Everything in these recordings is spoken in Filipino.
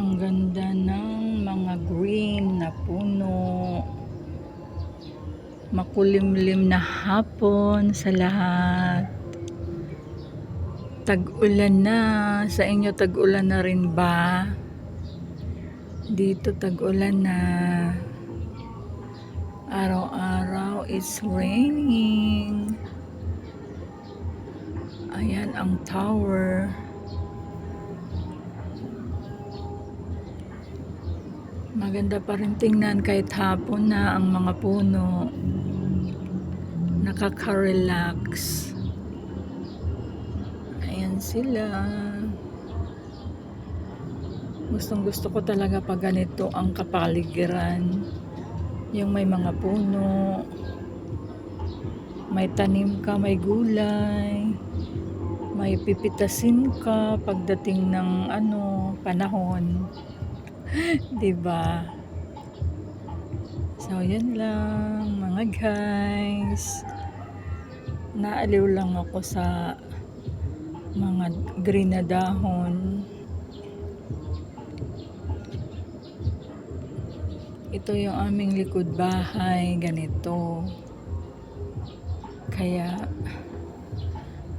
Ang ganda ng mga green na puno. Makulimlim na hapon sa lahat. Tag-ulan na. Sa inyo tag-ulan na rin ba? Dito tag-ulan na. Araw-araw it's raining. Ayan ang tower. Maganda pa rin tingnan kahit hapon na ang mga puno. Nakaka-relax. Ayan sila. Gustong-gusto ko talaga pag ganito ang kapaligiran. Yung may mga puno. May tanim ka, may gulay. May pipitasin ka pagdating ng panahon. 'Di ba? So, yan lang mga guys. Naaliw lang ako sa mga green na dahon. Ito yung aming likod bahay, ganito. Kaya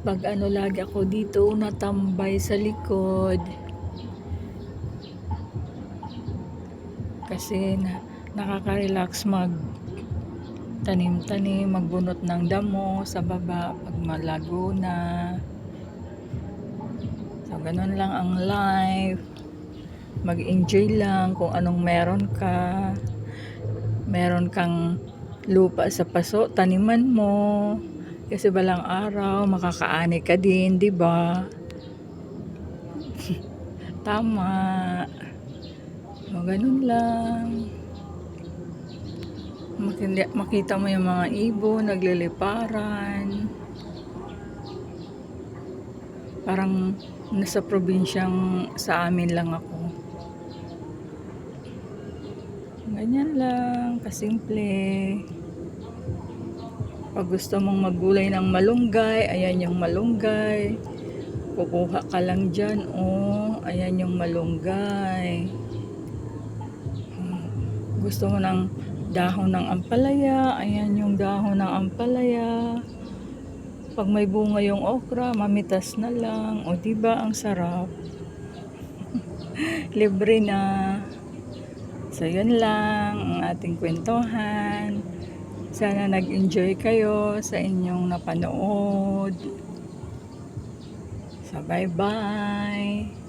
pag lagi ako dito natambay sa likod. Kasi nakaka-relax tanim-tanim, magbunot ng damo sa baba pag malago na. So, ganun lang ang life. Mag-enjoy lang kung anong meron ka. Meron kang lupa sa paso, taniman mo. Kasi balang araw, makakaani ka din, di ba? Tama. O, ganun lang. Makita mo yung mga ibon, nagliliparan. Parang nasa probinsyang sa amin lang ako. Ganyan lang, kasimple. Pag gusto mong maggulay ng malunggay, ayan yung malunggay. Kukuha ka lang dyan, ayan yung malunggay. Gusto mo ng dahon ng ampalaya, ayan yung dahon ng ampalaya. Pag may bunga yung okra, mamitas na lang. O, diba ang sarap? Libre na. So, yun lang ang ating kwentuhan. Sana nag-enjoy kayo sa inyong napanood. So, bye-bye.